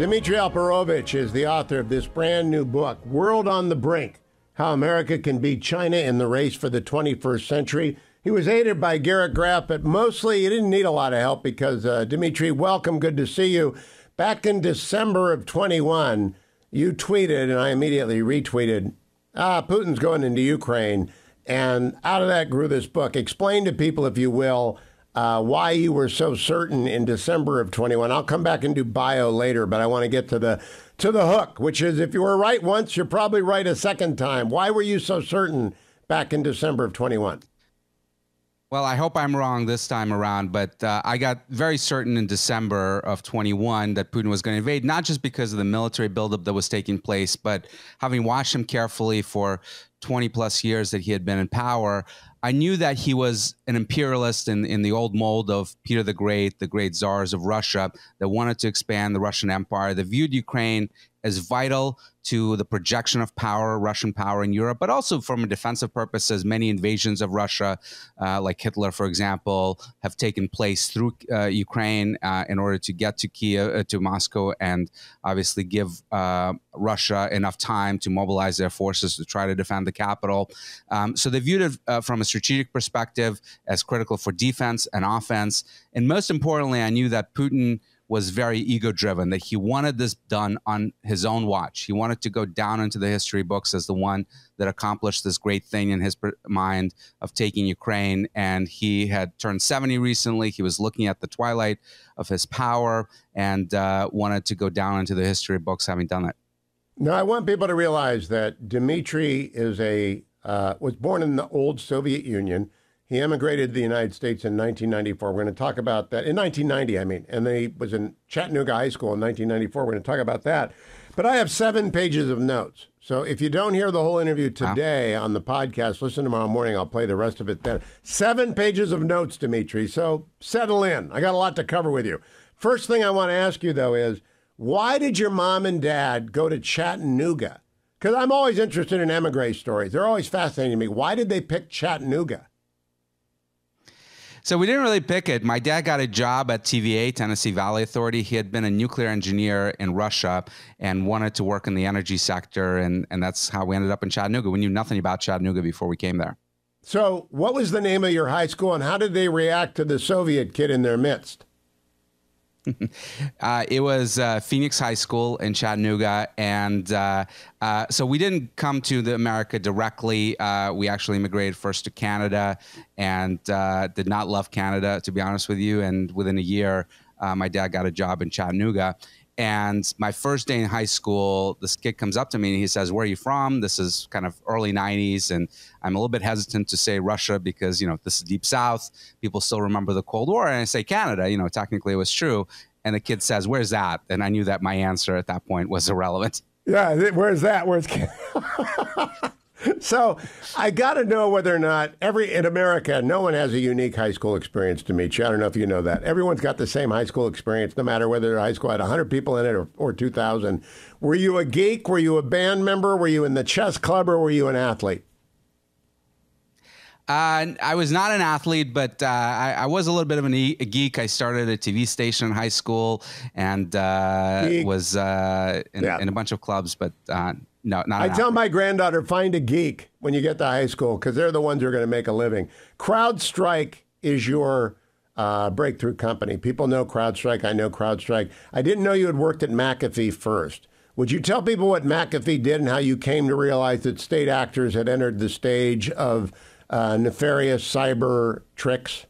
Dmitri Alperovitch is the author of this brand new book, World on the Brink, How America Can Beat China in the Race for the 21st Century. He was aided by Garrett Graff, but mostly he didn't need a lot of help because, Dmitri, welcome, good to see you. Back in December of 21, you tweeted, and I immediately retweeted, Putin's going into Ukraine, and out of that grew this book. Explain to people, if you will, why you were so certain in December of 21. I'll come back and do bio later, but I want to get to the hook, which is if you were right once, you're probably right a second time. Why were you so certain back in December of 21? Well, I hope I'm wrong this time around, but I got very certain in December of 21 that Putin was going to invade, not just because of the military buildup that was taking place, but having watched him carefully for 20 plus years that he had been in power, I knew that he was an imperialist in the old mold of Peter the great czars of Russia that wanted to expand the Russian Empire, that viewed Ukraine as vital to the projection of power, Russian power in Europe, but also from a defensive purposes. Many invasions of Russia, like Hitler, for example, have taken place through Ukraine in order to get to Kiev, to Moscow, and obviously give Russia enough time to mobilize their forces to try to defend the capital. So they viewed it from a strategic perspective as critical for defense and offense. And most importantly, I knew that Putin was very ego-driven, that he wanted this done on his own watch. He wanted to go down into the history books as the one that accomplished this great thing in his mind of taking Ukraine. And he had turned 70 recently. He was looking at the twilight of his power and wanted to go down into the history books having done it. Now, I want people to realize that Dmitri is was born in the old Soviet Union. He emigrated to the United States in 1994. We're going to talk about that. In 1990, I mean. And then he was in Chattanooga High School in 1994. We're going to talk about that. But I have 7 pages of notes. So if you don't hear the whole interview today on the podcast, listen tomorrow morning. I'll play the rest of it then. 7 pages of notes, Dmitri. So settle in. I got a lot to cover with you. First thing I want to ask you, though, is why did your mom and dad go to Chattanooga? Because I'm always interested in emigre stories. They're always fascinating to me. Why did they pick Chattanooga? So we didn't really pick it. My dad got a job at TVA, Tennessee Valley Authority. He had been a nuclear engineer in Russia and wanted to work in the energy sector. And that's how we ended up in Chattanooga. We knew nothing about Chattanooga before we came there. So what was the name of your high school and how did they react to the Soviet kid in their midst? It was Phoenix High School in Chattanooga, and so we didn't come to America directly. We actually immigrated first to Canada and did not love Canada, to be honest with you. And within a year, my dad got a job in Chattanooga. And my first day in high school, this kid comes up to me and he says, "Where are you from?" This is kind of early 90s. And I'm a little bit hesitant to say Russia because, you know, this is Deep South. People still remember the Cold War. And I say Canada, you know, technically it was true. And the kid says, "Where's that?" And I knew that my answer at that point was irrelevant. Yeah, where's that? Where's Canada? So I got to know whether or not in America, no one has a unique high school experience to meet you. I don't know if you know that. Everyone's got the same high school experience, no matter whether their high school had 100 people in it or 2,000. Were you a geek? Were you a band member? Were you in the chess club or were you an athlete? I was not an athlete, but I was a little bit of a geek. I started a TV station in high school and was in a bunch of clubs, but no, not. I tell my granddaughter, find a geek when you get to high school because they're the ones who are going to make a living. CrowdStrike is your breakthrough company. People know CrowdStrike. I know CrowdStrike. I didn't know you had worked at McAfee first. Would you tell people what McAfee did and how you came to realize that state actors had entered the stage of nefarious cyber tricks?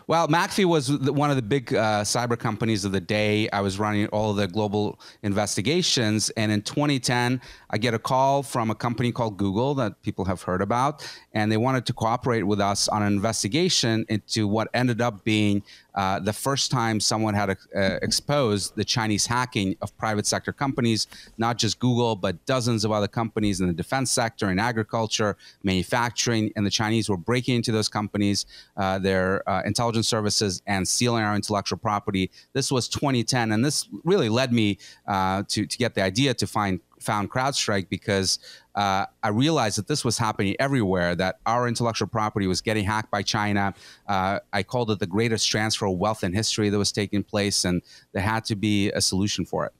Well, McAfee was one of the big cyber companies of the day. I was running all of the global investigations. And in 2010, I get a call from a company called Google that people have heard about. And they wanted to cooperate with us on an investigation into what ended up being the first time someone had exposed the Chinese hacking of private sector companies, not just Google, but dozens of other companies in the defense sector, in agriculture, manufacturing. And the Chinese were breaking into those companies, their intelligence services, and stealing our intellectual property. This was 2010. And this really led me to get the idea to find found CrowdStrike because I realized that this was happening everywhere, that our intellectual property was getting hacked by China. I called it the greatest transfer of wealth in history that was taking place, and there had to be a solution for it.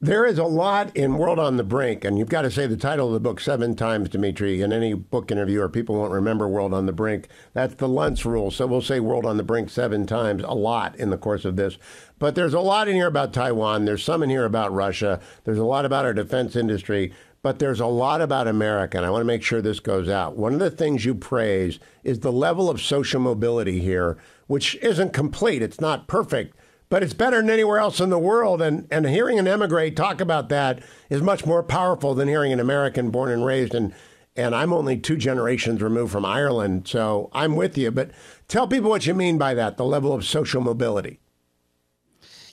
There is a lot in World on the Brink, and you've got to say the title of the book 7 times, Dmitri. In any book interview, or people won't remember World on the Brink. That's the Luntz rule. So we'll say World on the Brink 7 times, a lot in the course of this. But there's a lot in here about Taiwan. There's some in here about Russia. There's a lot about our defense industry. But there's a lot about America, and I want to make sure this goes out. One of the things you praise is the level of social mobility here, which isn't complete. It's not perfect. But it's better than anywhere else in the world. And hearing an emigre talk about that is much more powerful than hearing an American born and raised. And I'm only 2 generations removed from Ireland, so I'm with you. But tell people what you mean by that, the level of social mobility.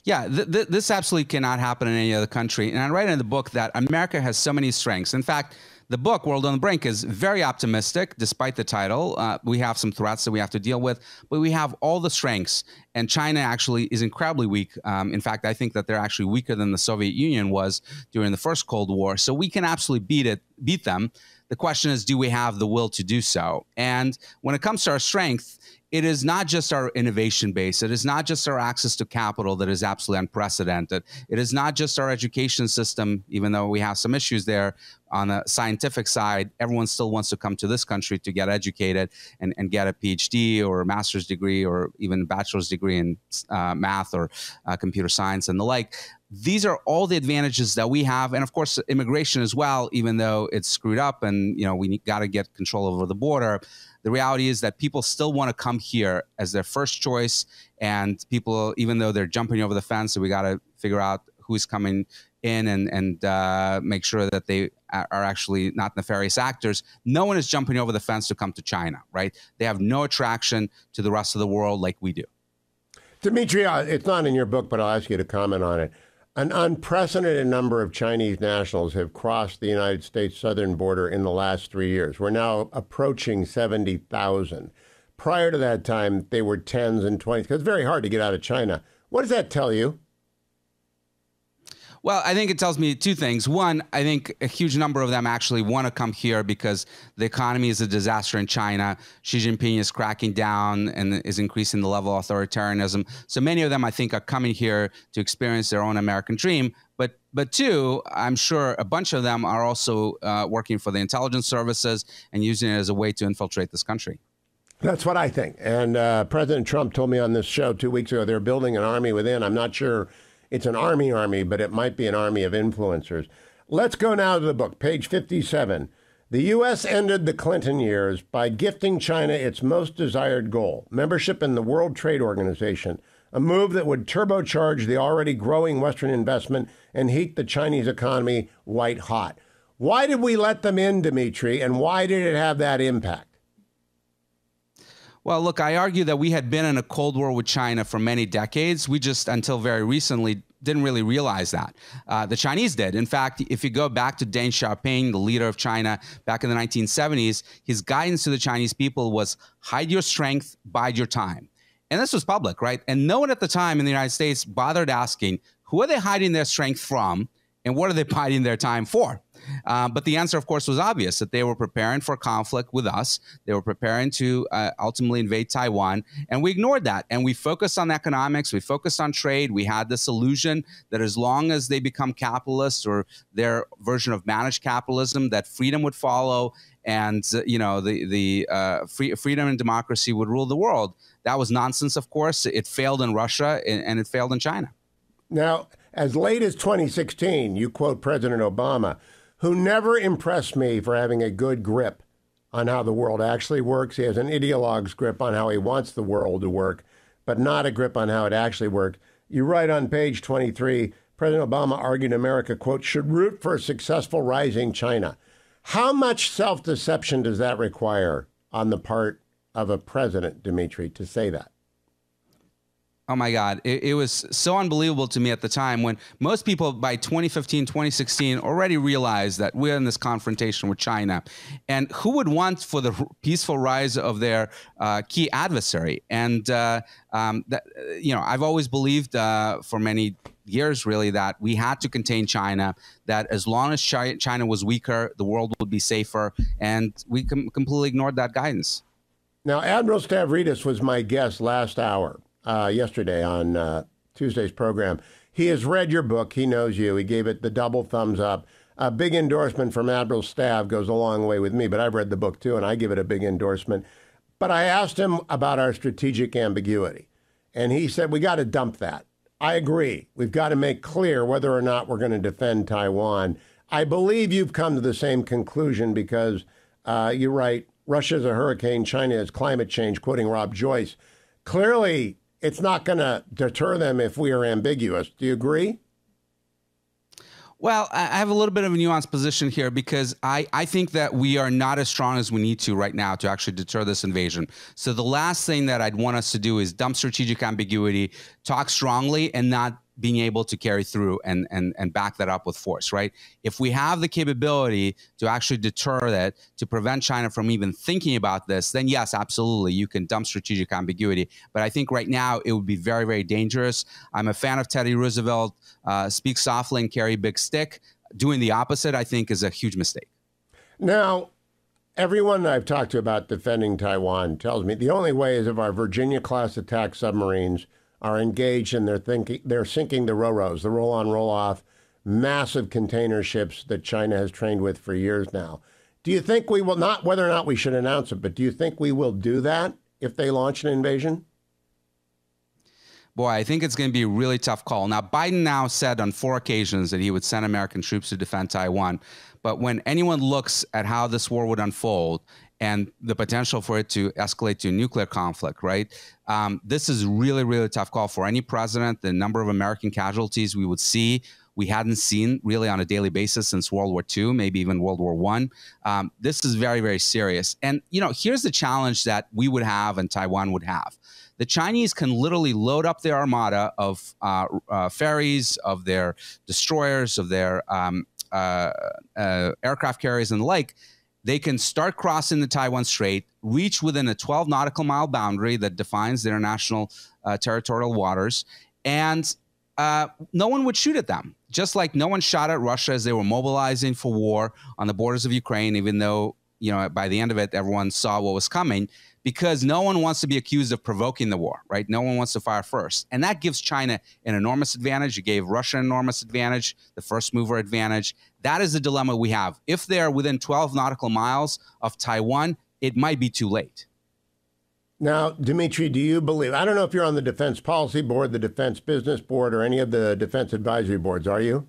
Yeah, this absolutely cannot happen in any other country. And I write in the book that America has so many strengths. In fact, the book, World on the Brink, is very optimistic, despite the title. We have some threats that we have to deal with, but we have all the strengths. And China actually is incredibly weak. In fact, I think that they're actually weaker than the Soviet Union was during the first Cold War. So we can absolutely beat them. The question is, do we have the will to do so? And when it comes to our strength, it is not just our innovation base. It is not just our access to capital that is absolutely unprecedented. It is not just our education system, even though we have some issues there. On the scientific side, everyone still wants to come to this country to get educated and get a PhD or a master's degree or even a bachelor's degree in math or computer science and the like. These are all the advantages that we have. And of course, immigration as well, even though it's screwed up and we got to get control over the border. The reality is that people still want to come here as their first choice. And people, even though they're jumping over the fence, so we got to figure out who's coming in and make sure that they are actually not nefarious actors. No one is jumping over the fence to come to China, right? They have no attraction to the rest of the world like we do. Dmitri, it's not in your book, but I'll ask you to comment on it. An unprecedented number of Chinese nationals have crossed the United States southern border in the last 3 years. We're now approaching 70,000. Prior to that time, they were 10s and 20s, because it's very hard to get out of China. What does that tell you? Well, I think it tells me 2 things. One, I think a huge number of them actually want to come here because the economy is a disaster in China. Xi Jinping is cracking down and is increasing the level of authoritarianism. So many of them, I think, are coming here to experience their own American dream. But 2, I'm sure a bunch of them are also working for the intelligence services and using it as a way to infiltrate this country. That's what I think. And President Trump told me on this show 2 weeks ago they're building an army within. I'm not sure it's an army, but it might be an army of influencers. Let's go now to the book, page 57. The U.S. ended the Clinton years by gifting China its most desired goal, membership in the World Trade Organization, a move that would turbocharge the already growing Western investment and heat the Chinese economy white hot. Why did we let them in, Dmitri, and why did it have that impact? Well, look, I argue that we had been in a Cold War with China for many decades. We just, until very recently, didn't really realize that. The Chinese did. In fact, if you go back to Deng Xiaoping, the leader of China back in the 1970s, his guidance to the Chinese people was hide your strength, bide your time. And this was public, right? And no one at the time in the United States bothered asking, who are they hiding their strength from and what are they biding their time for? But the answer, of course, was obvious, that they were preparing for conflict with us. They were preparing to ultimately invade Taiwan. And we ignored that. And we focused on economics. We focused on trade. We had this illusion that as long as they become capitalists or their version of managed capitalism, that freedom would follow and, freedom and democracy would rule the world. That was nonsense, of course. It failed in Russia and it failed in China. Now, as late as 2016, you quote President Obama, who never impressed me for having a good grip on how the world actually works. He has an ideologue's grip on how he wants the world to work, but not a grip on how it actually works. You write on page 23, President Obama argued America, quote, should root for a successful rising China. How much self-deception does that require on the part of a president, Dmitri, to say that? Oh my God. It was so unbelievable to me at the time when most people by 2015, 2016 already realized that we're in this confrontation with China. And who would want for the peaceful rise of their key adversary? And, I've always believed for many years, really, that we had to contain China, that as long as China was weaker, the world would be safer. And we completely ignored that guidance. Now, Admiral Stavridis was my guest last hour. Yesterday on Tuesday's program. He has read your book. He knows you. He gave it the double thumbs up. A big endorsement from Admiral Stav goes a long way with me, but I've read the book too, and I give it a big endorsement. But I asked him about our strategic ambiguity, and he said, we got to dump that. I agree. We've got to make clear whether or not we're going to defend Taiwan. I believe you've come to the same conclusion because you're right. Russia's a hurricane. China is climate change, quoting Rob Joyce. Clearly, it's not going to deter them if we are ambiguous. Do you agree? Well, I have a little bit of a nuanced position here because I think that we are not as strong as we need to right now to actually deter this invasion. So the last thing that I'd want us to do is dump strategic ambiguity, talk strongly, and not being able to carry through and back that up with force, right? If we have the capability to actually deter that, to prevent China from even thinking about this, then yes, absolutely, you can dump strategic ambiguity. But I think right now it would be very, very dangerous. I'm a fan of Teddy Roosevelt, speak softly and carry a big stick. Doing the opposite, I think, is a huge mistake. Now, everyone I've talked to about defending Taiwan tells me the only way is if our Virginia-class attack submarines are engaged and they're sinking the Ro-Ros, the roll-on, roll-off, massive container ships that China has trained with for years now. Do you think we will, not whether or not we should announce it, but do you think we will do that if they launch an invasion? Boy, I think it's going to be a really tough call. Now, Biden now said on 4 occasions that he would send American troops to defend Taiwan. But when anyone looks at how this war would unfold and the potential for it to escalate to a nuclear conflict, right? This is really, really tough call for any president. The number of American casualties we would see, we hadn't seen really on a daily basis since World War II, maybe even World War I. This is very, very serious. And, here's the challenge that we would have and Taiwan would have. The Chinese can literally load up their armada of ferries, of their destroyers, of their aircraft carriers and the like. They can start crossing the Taiwan Strait, reach within a 12 nautical mile boundary that defines the international territorial waters, and no one would shoot at them. Just like no one shot at Russia as they were mobilizing for war on the borders of Ukraine, even though, by the end of it, everyone saw what was coming, because no one wants to be accused of provoking the war, right? No one wants to fire first. And that gives China an enormous advantage. It gave Russia an enormous advantage, the first mover advantage. That is the dilemma we have. If they're within 12 nautical miles of Taiwan, it might be too late. Now, Dmitri, do you believe, I don't know if you're on the Defense Policy Board, the Defense Business Board, or any of the Defense Advisory Boards, are you?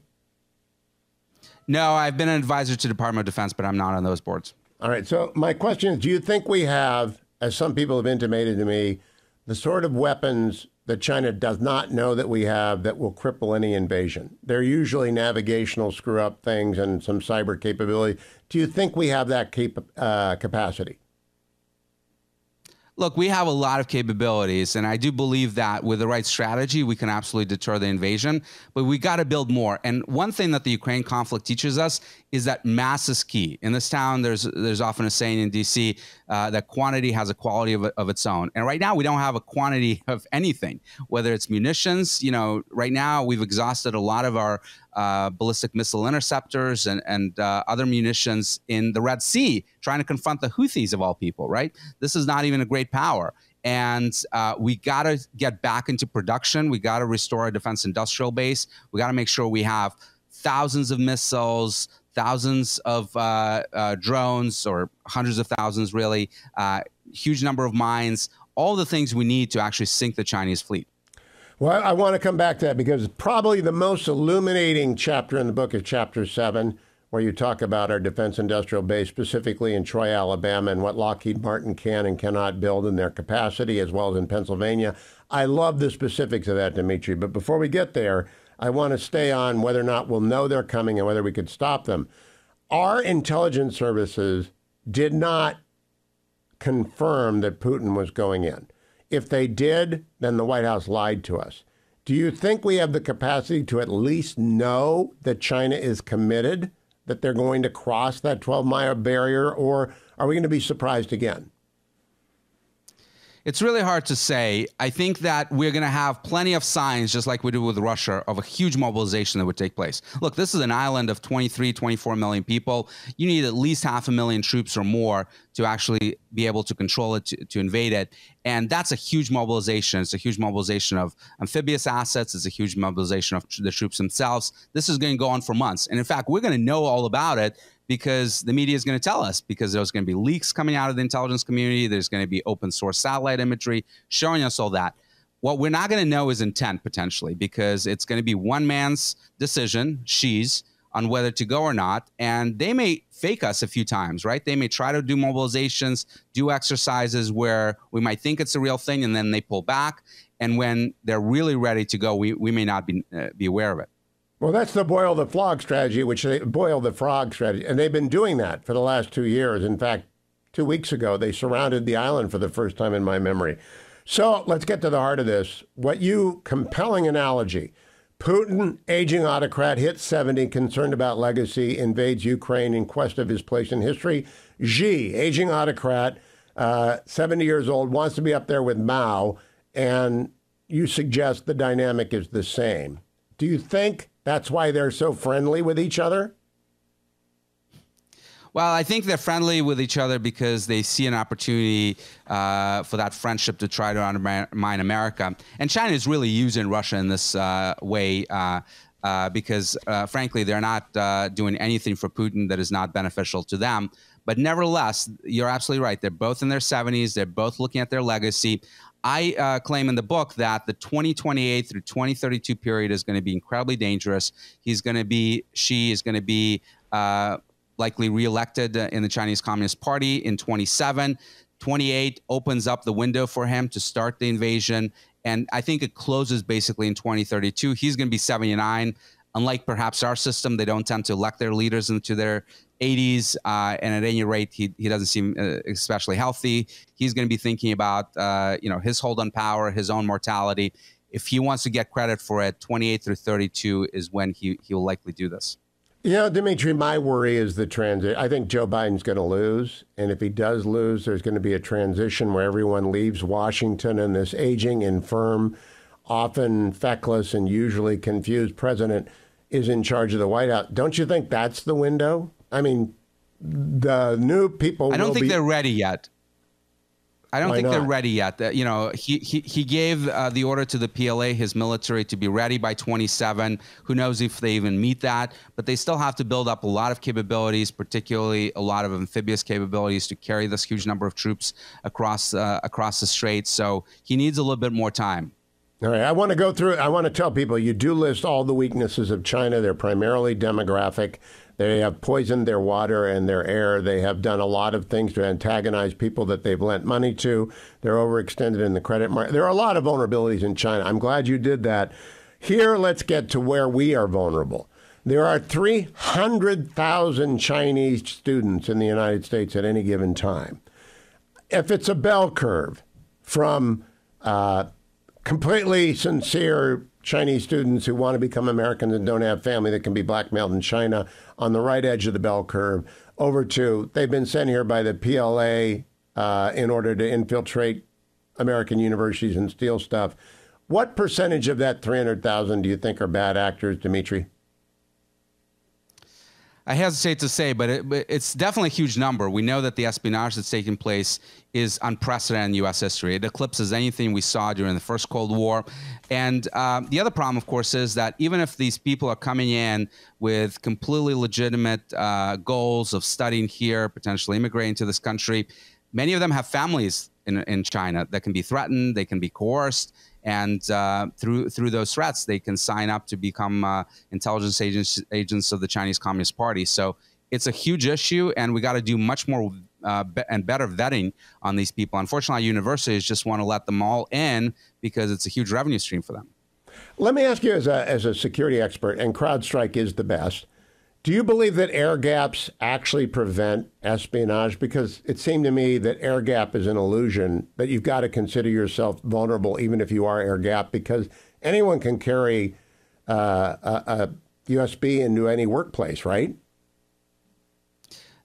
No, I've been an advisor to the Department of Defense, but I'm not on those boards. All right. So my question is, do you think we have, as some people have intimated to me, the sort of weapons that China does not know that we have that will cripple any invasion? They're usually navigational screw-up things and some cyber capability. Do you think we have that capacity? Look, we have a lot of capabilities, and I do believe that with the right strategy, we can absolutely deter the invasion, but we got to build more. And one thing that the Ukraine conflict teaches us is that mass is key. In this town, there's often a saying in D.C. That quantity has a quality of its own. And right now, we don't have a quantity of anything, whether it's munitions. Right now, we've exhausted a lot of our ballistic missile interceptors and other munitions in the Red Sea, trying to confront the Houthis of all people, right? This is not even a great power. And we got to get back into production. We got to restore our defense industrial base. We got to make sure we have thousands of missiles, thousands of drones, or hundreds of thousands, really, huge number of mines, all the things we need to actually sink the Chinese fleet. Well, I want to come back to that because probably the most illuminating chapter in the book is Chapter 7, where you talk about our defense industrial base, specifically in Troy, Alabama, and what Lockheed Martin can and cannot build in their capacity, as well as in Pennsylvania. I love the specifics of that, Dmitri. But before we get there, I want to stay on whether or not we'll know they're coming and whether we could stop them. Our intelligence services did not confirm that Putin was going in. If they did, then the White House lied to us. Do you think we have the capacity to at least know that China is committed, that they're going to cross that 12-mile barrier, or are we going to be surprised again? It's really hard to say. I think that we're going to have plenty of signs, just like we do with Russia, of a huge mobilization that would take place. Look, this is an island of 23, 24 million people. You need at least 500,000 troops or more to actually be able to control it, to invade it. And that's a huge mobilization. It's a huge mobilization of amphibious assets. It's a huge mobilization of the troops themselves. This is going to go on for months. And in fact, we're going to know all about it because the media is going to tell us, because there's going to be leaks coming out of the intelligence community. There's going to be open source satellite imagery showing us all that. What we're not going to know is intent, potentially, because it's going to be one man's decision, Xi's, on whether to go or not. And they may fake us a few times, right? They may try to do mobilizations, do exercises where we might think it's a real thing, and then they pull back. And when they're really ready to go, we may not be aware of it. Well, that's the boil the frog strategy, and they've been doing that for the last 2 years. In fact, 2 weeks ago, they surrounded the island for the first time in my memory. So let's get to the heart of this. Compelling analogy. Putin, aging autocrat, hits 70, concerned about legacy, invades Ukraine in quest of his place in history. Xi, aging autocrat, 70 years old, wants to be up there with Mao, and you suggest the dynamic is the same. Do you think that's why they're so friendly with each other? Well, I think they're friendly with each other because they see an opportunity for that friendship to try to undermine America. And China is really using Russia in this way because, frankly, they're not doing anything for Putin that is not beneficial to them. But nevertheless, you're absolutely right. They're both in their 70s. They're both looking at their legacy. I claim in the book that the 2028 through 2032 period is going to be incredibly dangerous. Xi is going to be likely reelected in the Chinese Communist Party in 27. 28 opens up the window for him to start the invasion. And I think it closes basically in 2032. He's going to be 79. Unlike perhaps our system, they don't tend to elect their leaders into their 80s. And at any rate, he doesn't seem especially healthy. He's going to be thinking about his hold on power, his own mortality. If he wants to get credit for it, 28 through 32 is when he will likely do this. Dmitri, my worry is the transit. I think Joe Biden's going to lose. And if he does lose, there's going to be a transition where everyone leaves Washington and this aging, infirm, often feckless and usually confused president is in charge of the White House. Don't you think that's the window? I mean, the new people. I don't think they're ready yet. I don't think they're ready yet. He gave the order to the PLA, his military, to be ready by 27. Who knows if they even meet that? But they still have to build up a lot of capabilities, particularly a lot of amphibious capabilities to carry this huge number of troops across the strait. So he needs a little bit more time. All right, I want to go through. I want to tell people you do list all the weaknesses of China. They're primarily demographic. They have poisoned their water and their air. They have done a lot of things to antagonize people that they've lent money to. They're overextended in the credit market. There are a lot of vulnerabilities in China. I'm glad you did that. Here, let's get to where we are vulnerable. There are 300,000 Chinese students in the United States at any given time. If it's a bell curve from completely sincere Chinese students who want to become Americans and don't have family that can be blackmailed in China on the right edge of the bell curve, over to they've been sent here by the PLA in order to infiltrate American universities and steal stuff. What percentage of that 300,000 do you think are bad actors, Dmitri? I hesitate to say, but it's definitely a huge number. We know that the espionage that's taking place is unprecedented in U.S. history. It eclipses anything we saw during the first Cold War. And the other problem, of course, is that even if these people are coming in with completely legitimate goals of studying here, potentially immigrating to this country, many of them have families in China that can be threatened, they can be coerced. And through those threats, they can sign up to become intelligence agents of the Chinese Communist Party. So it's a huge issue, and we got to do much more and better vetting on these people. Unfortunately, universities just want to let them all in because it's a huge revenue stream for them. Let me ask you, as a security expert, and CrowdStrike is the best, Do you believe that air gaps actually prevent espionage? Because it seemed to me that air gap is an illusion, that you've got to consider yourself vulnerable even if you are air gap, because anyone can carry a USB into any workplace, right?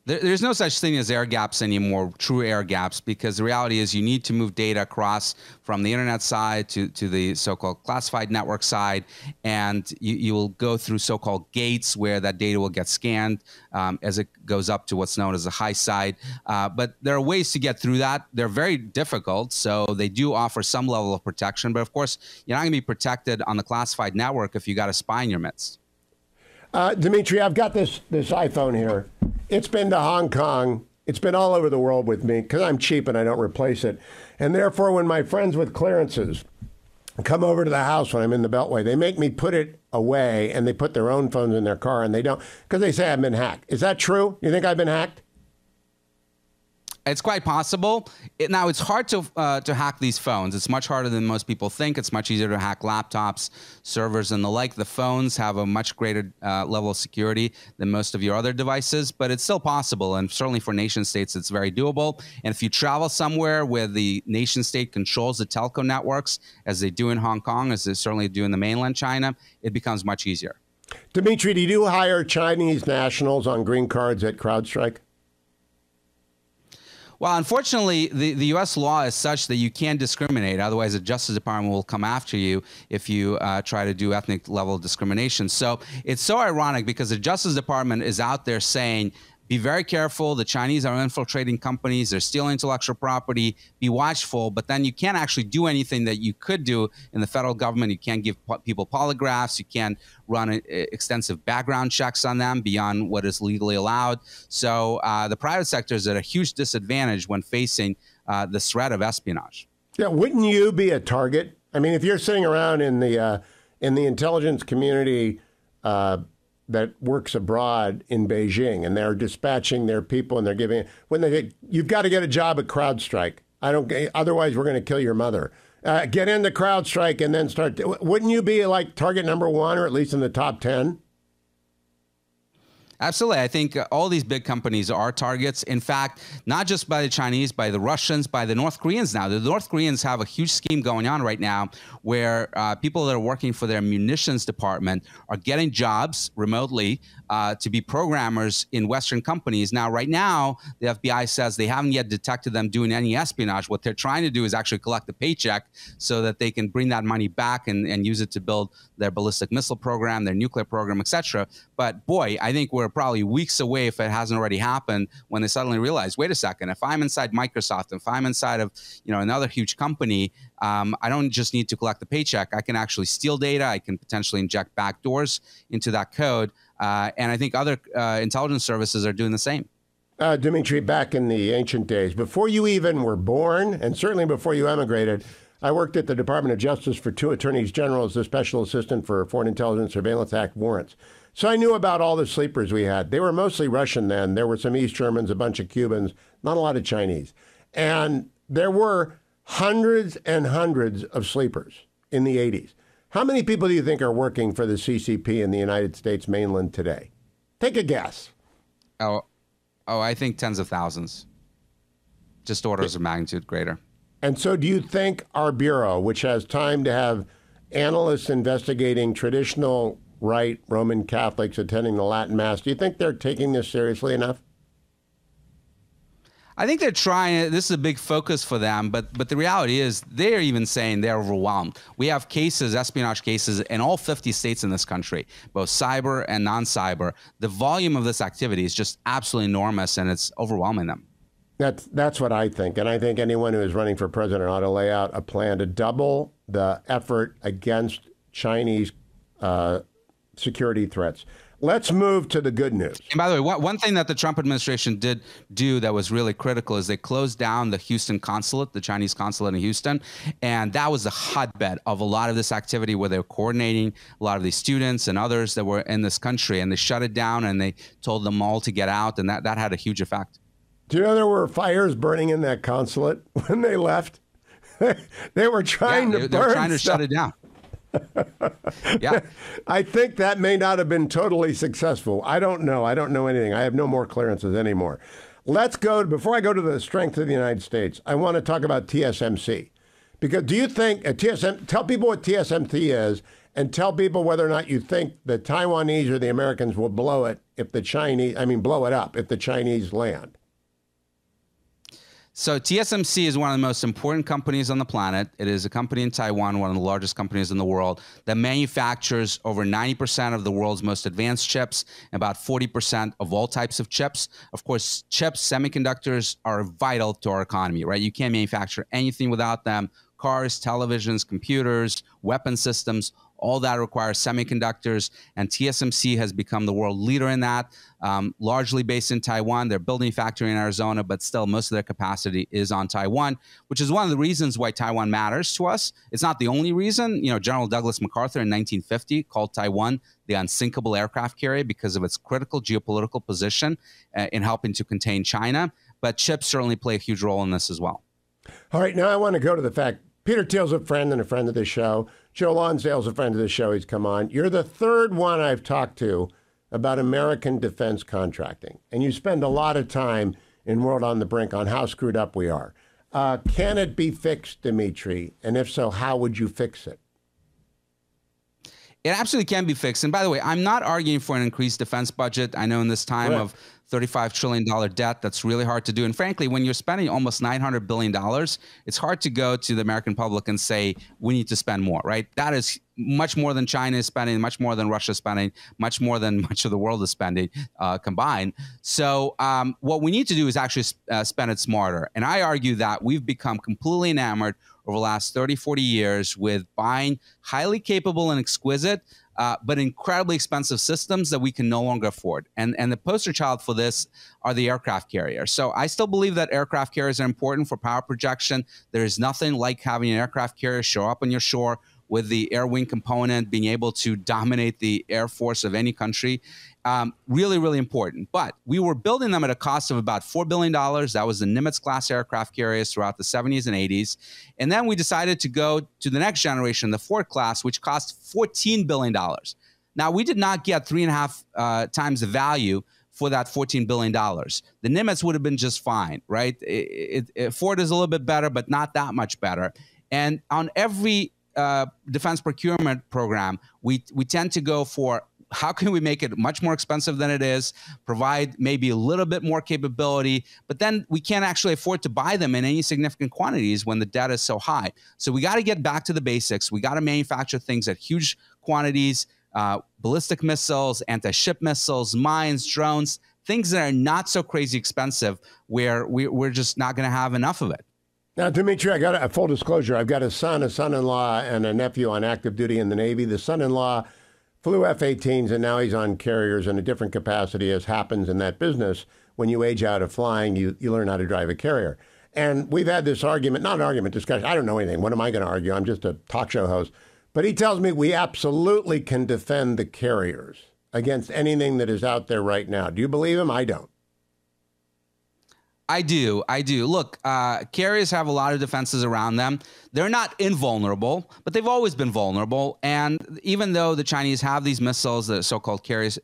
There's no such thing as air gaps anymore, true air gaps, because the reality is you need to move data across from the internet side to the so-called classified network side, and you will go through so-called gates where that data will get scanned as it goes up to what's known as the high side. But there are ways to get through that. They're very difficult, so they do offer some level of protection. But of course, you're not going to be protected on the classified network if you got a spy in your midst. Dmitri, I've got this iPhone here. It's been to Hong Kong. It's been all over the world with me because I'm cheap and I don't replace it. And therefore, when my friends with clearances come over to the house when I'm in the Beltway, they make me put it away and they put their own phones in their car and they don't, because they say I've been hacked. Is that true? You think I've been hacked? It's quite possible. Now, it's hard to hack these phones. It's much harder than most people think. It's much easier to hack laptops, servers, and the like. The phones have a much greater level of security than most of your other devices, but it's still possible. And certainly for nation states, it's very doable. And if you travel somewhere where the nation state controls the telco networks, as they do in Hong Kong, as they certainly do in the mainland China, it becomes much easier. Dmitri, do you hire Chinese nationals on green cards at CrowdStrike? Well, unfortunately, the U.S. law is such that you can't discriminate. Otherwise, the Justice Department will come after you if you try to do ethnic level discrimination. So it's so ironic because the Justice Department is out there saying, be very careful. The Chinese are infiltrating companies. They're stealing intellectual property. Be watchful. But then you can't actually do anything that you could do in the federal government. You can't give people polygraphs. You can't run extensive background checks on them beyond what is legally allowed. So the private sector is at a huge disadvantage when facing the threat of espionage. Yeah, wouldn't you be a target? I mean, if you're sitting around in the intelligence community that works abroad in Beijing, and they're dispatching their people, and they're giving you've got to get a job at CrowdStrike. Otherwise we're going to kill your mother. Get into CrowdStrike and then start. Wouldn't you be like target number one, or at least in the top 10? Absolutely. I think all these big companies are targets. In fact, not just by the Chinese, by the Russians, by the North Koreans now. The North Koreans have a huge scheme going on right now where people that are working for their munitions department are getting jobs remotely to be programmers in Western companies. Now, right now, the FBI says they haven't yet detected them doing any espionage. What they're trying to do is actually collect a paycheck so that they can bring that money back and use it to build their ballistic missile program, their nuclear program, etc. But boy, I think we're probably weeks away, if it hasn't already happened, when they suddenly realize, wait a second, if I'm inside Microsoft, if I'm inside of another huge company, I don't just need to collect the paycheck. I can actually steal data. I can potentially inject backdoors into that code. And I think other intelligence services are doing the same. Dmitri, back in the ancient days, before you even were born, and certainly before you emigrated, I worked at the Department of Justice for 2 attorneys general as the Special Assistant for Foreign Intelligence Surveillance Act warrants. So I knew about all the sleepers we had. They were mostly Russian then. There were some East Germans, a bunch of Cubans, not a lot of Chinese. And there were hundreds and hundreds of sleepers in the 80s. How many people do you think are working for the CCP in the United States mainland today? Take a guess. Oh, I think tens of thousands. Just orders of magnitude greater. And so do you think our Bureau, which has time to have analysts investigating traditional right Roman Catholics attending the Latin Mass, do you think they're taking this seriously enough? I think they're trying. This is a big focus for them, but the reality is they're even saying they're overwhelmed. We have cases, espionage cases, in all 50 states in this country, both cyber and non-cyber. The volume of this activity is just absolutely enormous, and it's overwhelming them. That's what I think. And I think anyone who is running for president ought to lay out a plan to double the effort against Chinese security threats. Let's move to the good news. And by the way, one thing that the Trump administration did do that was really critical is they closed down the Houston consulate, the Chinese consulate in Houston. And that was the hotbed of a lot of this activity where they were coordinating a lot of these students and others that were in this country. And they shut it down and they told them all to get out. And that had a huge effect. Do you know there were fires burning in that consulate when they left? They were trying to burn. They were trying to shut it down. Yeah. I think that may not have been totally successful. I don't know. I don't know anything. I have no more clearances anymore. Let's go, before I go to the strength of the United States, I want to talk about TSMC. Because do you think, tell people what TSMC is, and tell people whether or not you think the Taiwanese or the Americans will blow it if the Chinese, blow it up if the Chinese land. So TSMC is one of the most important companies on the planet. It is a company in Taiwan, one of the largest companies in the world, that manufactures over 90% of the world's most advanced chips, about 40% of all types of chips. Of course, chips, semiconductors are vital to our economy, right? You can't manufacture anything without them. Cars, televisions, computers, weapon systems, all that requires semiconductors, and TSMC has become the world leader in that, largely based in Taiwan. They're building a factory in Arizona, but still most of their capacity is on Taiwan, which is one of the reasons why Taiwan matters to us. It's not the only reason. You know, General Douglas MacArthur in 1950 called Taiwan the unsinkable aircraft carrier because of its critical geopolitical position in helping to contain China, but chips certainly play a huge role in this as well. All right, now I want to go to the fact Peter Thiel's a friend and a friend of the show. Joe Lonsdale's a friend of the show. He's come on. You're the third one I've talked to about American defense contracting. And you spend a lot of time in World on the Brink on how screwed up we are. Can it be fixed, Dmitri? And if so, how would you fix it? It absolutely can be fixed. And by the way, I'm not arguing for an increased defense budget. I know in this time of $35 trillion debt, that's really hard to do. And frankly, when you're spending almost $900 billion, it's hard to go to the American public and say, we need to spend more, right? That is much more than China is spending, much more than Russia is spending, much more than much of the world is spending combined. So what we need to do is actually spend it smarter. And I argue that we've become completely enamored over the last 30, 40 years with buying highly capable and exquisite, but incredibly expensive systems that we can no longer afford. And the poster child for this are the aircraft carriers. So I still believe that aircraft carriers are important for power projection. There is nothing like having an aircraft carrier show up on your shore with the air wing component, being able to dominate the air force of any country. Really, really important. But we were building them at a cost of about $4 billion. That was the Nimitz-class aircraft carriers throughout the 70s and 80s. And then we decided to go to the next generation, the Ford class, which cost $14 billion. Now, we did not get 3.5 times the value for that $14 billion. The Nimitz would have been just fine, right? Ford is a little bit better, but not that much better. And on every defense procurement program, we tend to go for how can we make it much more expensive than it is, provide maybe a little bit more capability, but then we can't actually afford to buy them in any significant quantities when the debt is so high. So we got to get back to the basics. We got to manufacture things at huge quantities, ballistic missiles, anti-ship missiles, mines, drones, things that are not so crazy expensive where we're just not going to have enough of it. Now, Dmitri, I got a full disclosure. I've got a son, a son-in-law, and a nephew on active duty in the Navy. The son-in-law flew F-18s, and now he's on carriers in a different capacity, as happens in that business. When you age out of flying, you learn how to drive a carrier. And we've had this argument, not an argument, discussion. I don't know anything. What am I going to argue? I'm just a talk show host. But he tells me we absolutely can defend the carriers against anything that is out there right now. Do you believe him? I don't. I do. Look, carriers have a lot of defenses around them. They're not invulnerable, but they've always been vulnerable. And even though the Chinese have these missiles, the so-called carriers,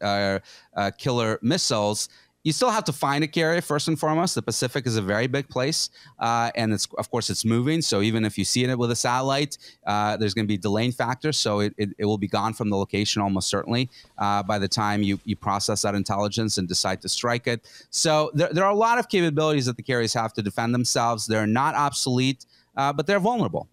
killer missiles, you still have to find a carrier first and foremost. The Pacific is a very big place, and of course it's moving. So even if you see it with a satellite, there's going to be delaying factors. So it will be gone from the location almost certainly by the time you process that intelligence and decide to strike it. So there are a lot of capabilities that the carriers have to defend themselves. They're not obsolete, but they're vulnerable.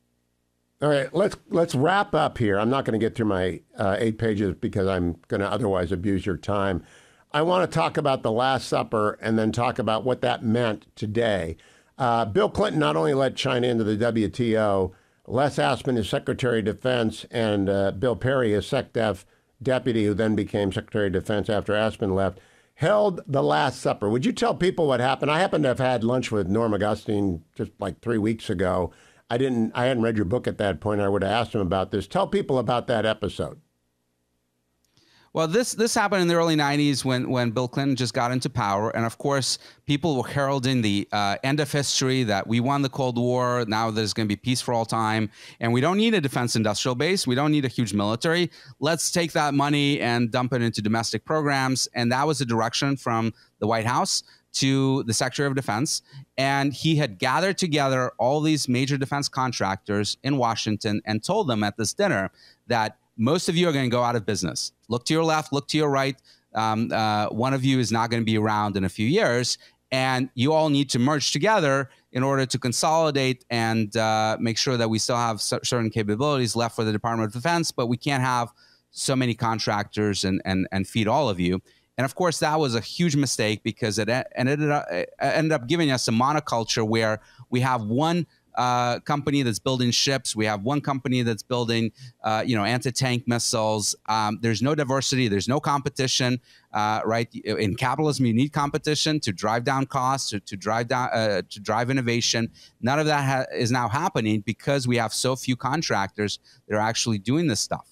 All right, let's wrap up here. I'm not going to get through my 8 pages because I'm going to otherwise abuse your time. I want to talk about the Last Supper and then talk about what that meant today. Bill Clinton not only let China into the WTO, Les Aspin is Secretary of Defense, and Bill Perry is SecDef deputy, who then became Secretary of Defense after Aspin left, held the Last Supper. Would you tell people what happened? I happen to have had lunch with Norm Augustine just like 3 weeks ago. I hadn't read your book at that point. I would have asked him about this. Tell people about that episode. Well, this happened in the early 90s when Bill Clinton just got into power. And of course, people were heralding the end of history, that we won the Cold War. Now there's going to be peace for all time. And we don't need a defense industrial base. We don't need a huge military. Let's take that money and dump it into domestic programs. And that was the direction from the White House to the Secretary of Defense. And he had gathered together all these major defense contractors in Washington and told them at this dinner that most of you are going to go out of business. Look to your left, look to your right. One of you is not going to be around in a few years. And you all need to merge together in order to consolidate and make sure that we still have certain capabilities left for the Department of Defense, but we can't have so many contractors and feed all of you. And of course, that was a huge mistake because it ended up giving us a monoculture where we have one company that's building ships. We have one company that's building, anti-tank missiles. There's no diversity. There's no competition, right? In capitalism, you need competition to drive down costs, to drive innovation. None of that is now happening because we have so few contractors that are actually doing this stuff.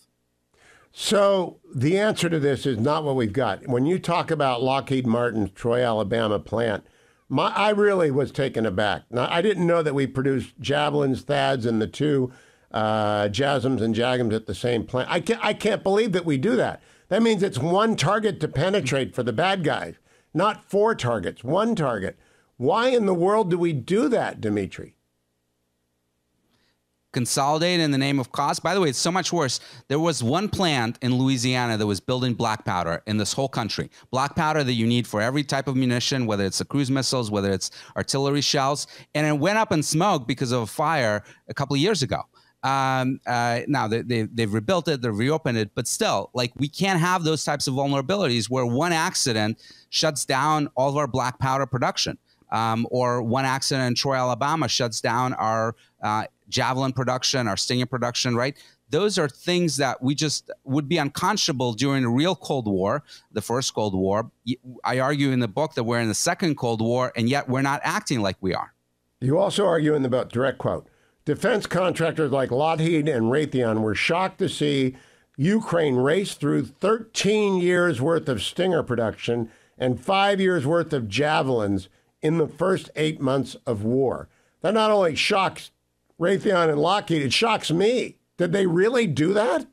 So the answer to this is not what we've got. When you talk about Lockheed Martin's Troy, Alabama plant, I really was taken aback. Now, I didn't know that we produced Javelins, Thads, and the two JASSMs and JAGMs at the same plant. I can't believe that we do that. That means it's one target to penetrate for the bad guys, not four targets, one target. Why in the world do we do that, Dmitri? Consolidate in the name of cost. By the way, it's so much worse. There was one plant in Louisiana that was building black powder in this whole country. Black powder that you need for every type of munition, whether it's the cruise missiles, whether it's artillery shells. And it went up in smoke because of a fire a couple of years ago. Now they've rebuilt it, they've reopened it, but still, like, we can't have those types of vulnerabilities where one accident shuts down all of our black powder production. Or one accident in Troy, Alabama shuts down our Javelin production, our Stinger production, right? Those are things that we just would be unconscionable during a real Cold War, the first Cold War. I argue in the book that we're in the second Cold War, and yet we're not acting like we are. You also argue in the book, direct quote, defense contractors like Lockheed and Raytheon were shocked to see Ukraine race through 13 years worth of Stinger production and 5 years worth of Javelins in the first 8 months of war. That not only shocks Raytheon and Lockheed, it shocks me. Did they really do that?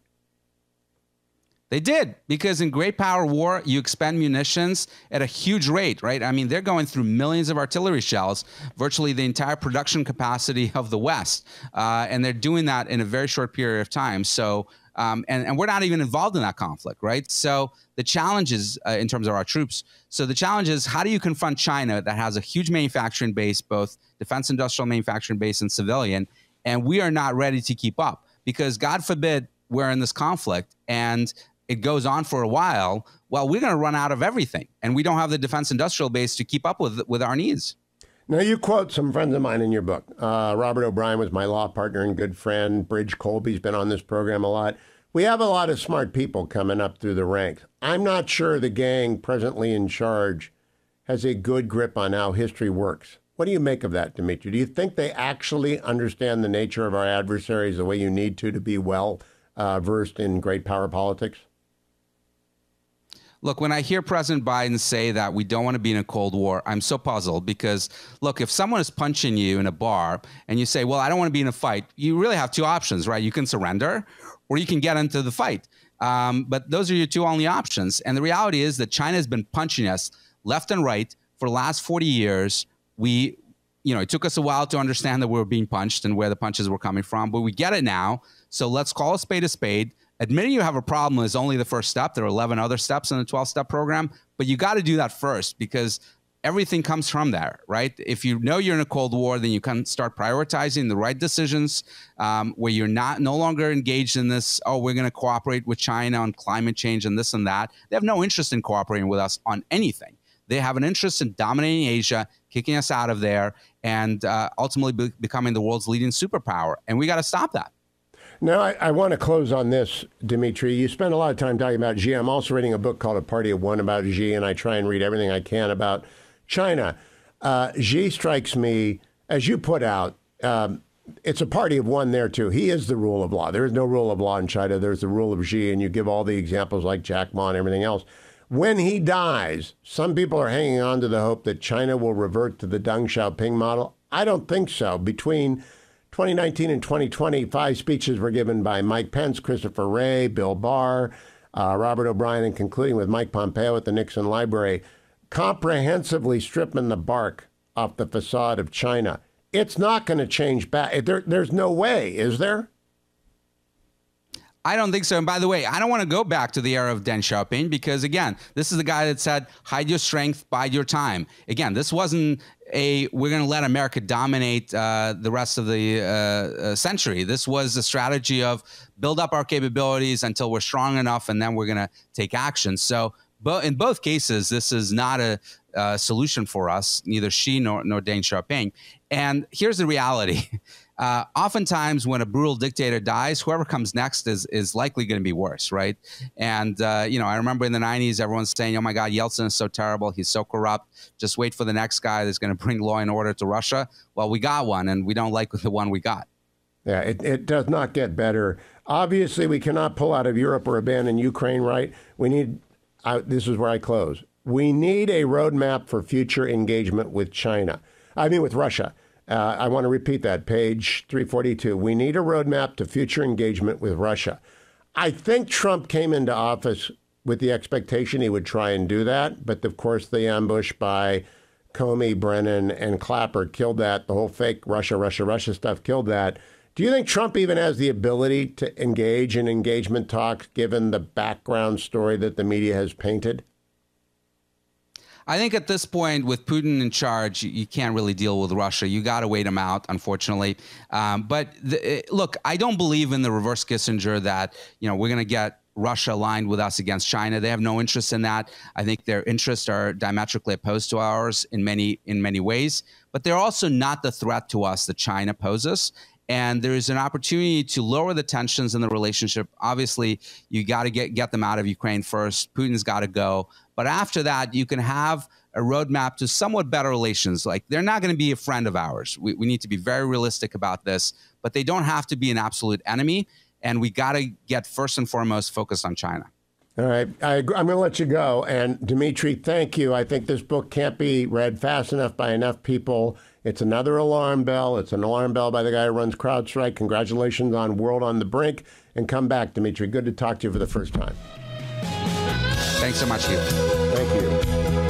They did, because in great power war, you expend munitions at a huge rate, right? I mean, they're going through millions of artillery shells, virtually the entire production capacity of the West. And they're doing that in a very short period of time. So, and we're not even involved in that conflict, right? So the challenge is, in terms of our troops, so the challenge is, how do you confront China that has a huge manufacturing base, both defense industrial manufacturing base and civilian, and we are not ready to keep up? Because God forbid we're in this conflict and it goes on for a while, well, we're going to run out of everything, and we don't have the defense industrial base to keep up with our needs. Now, you quote some friends of mine in your book. Robert O'Brien was my law partner and good friend. Bridge Colby's been on this program a lot. We have a lot of smart people coming up through the ranks. I'm not sure the gang presently in charge has a good grip on how history works. What do you make of that, Dmitri? Do you think they actually understand the nature of our adversaries the way you need to be well versed in great power politics? Look, when I hear President Biden say that we don't want to be in a Cold War, I'm so puzzled because, look, if someone is punching you in a bar and you say, well, I don't want to be in a fight, you really have two options, right? You can surrender or you can get into the fight. But those are your two only options. And the reality is that China has been punching us left and right for the last 40 years. It took us a while to understand that we were being punched and where the punches were coming from, but we get it now. So let's call a spade a spade. Admitting you have a problem is only the first step. There are 11 other steps in the 12-step program, but you got to do that first because everything comes from there, right? If you know you're in a Cold War, then you can start prioritizing the right decisions where you're no longer engaged in this, oh, we're going to cooperate with China on climate change and this and that. They have no interest in cooperating with us on anything. They have an interest in dominating Asia, kicking us out of there, and ultimately becoming the world's leading superpower. And we got to stop that. Now, I want to close on this, Dmitri. You spend a lot of time talking about Xi. I'm also reading a book called A Party of One about Xi, and I try and read everything I can about China. Xi strikes me, as you put out, it's a party of one there, too. He is the rule of law. There is no rule of law in China. There's the rule of Xi, and you give all the examples like Jack Ma and everything else. When he dies, some people are hanging on to the hope that China will revert to the Deng Xiaoping model. I don't think so. Between 2019 and 2020, 5 speeches were given by Mike Pence, Christopher Wray, Bill Barr, Robert O'Brien, and concluding with Mike Pompeo at the Nixon Library, comprehensively stripping the bark off the facade of China. It's not going to change back. There's no way, is there? I don't think so. And by the way, I don't want to go back to the era of Deng Xiaoping because, again, this is the guy that said, hide your strength, bide your time. Again, this wasn't we're going to let America dominate the rest of the century. This was a strategy of build up our capabilities until we're strong enough, and then we're going to take action. So in both cases, this is not a solution for us, neither Xi nor Deng Xiaoping. And here's the reality. Oftentimes when a brutal dictator dies, whoever comes next is likely going to be worse, right? And, I remember in the 90s, everyone's saying, oh, my God, Yeltsin is so terrible. He's so corrupt. Just wait for the next guy that's going to bring law and order to Russia. Well, we got one, and we don't like the one we got. Yeah, it does not get better. Obviously, we cannot pull out of Europe or abandon Ukraine, right? We need, this is where I close. We need a roadmap for future engagement with with Russia. I want to repeat that, page 342. We need a roadmap to future engagement with Russia. I think Trump came into office with the expectation he would try and do that. But, of course, the ambush by Comey, Brennan, and Clapper killed that. The whole fake Russia stuff killed that. Do you think Trump even has the ability to engage in engagement talks, given the background story that the media has painted? I think at this point, with Putin in charge, you can't really deal with Russia. You got to wait him out, unfortunately. Look, I don't believe in the reverse Kissinger that, we're going to get Russia aligned with us against China. They have no interest in that. I think their interests are diametrically opposed to ours in many ways. But they're also not the threat to us that China poses. And there is an opportunity to lower the tensions in the relationship. Obviously, you got to get them out of Ukraine first. Putin's got to go. But after that, you can have a roadmap to somewhat better relations. Like, they're not going to be a friend of ours. We need to be very realistic about this. But they don't have to be an absolute enemy. And we got to get first and foremost focused on China. All right. I'm going to let you go. And Dmitri, thank you. I think this book can't be read fast enough by enough people. It's another alarm bell. It's an alarm bell by the guy who runs CrowdStrike. Congratulations on World on the Brink. And come back, Dmitri. Good to talk to you for the first time. Thanks so much, Hugh. Thank you.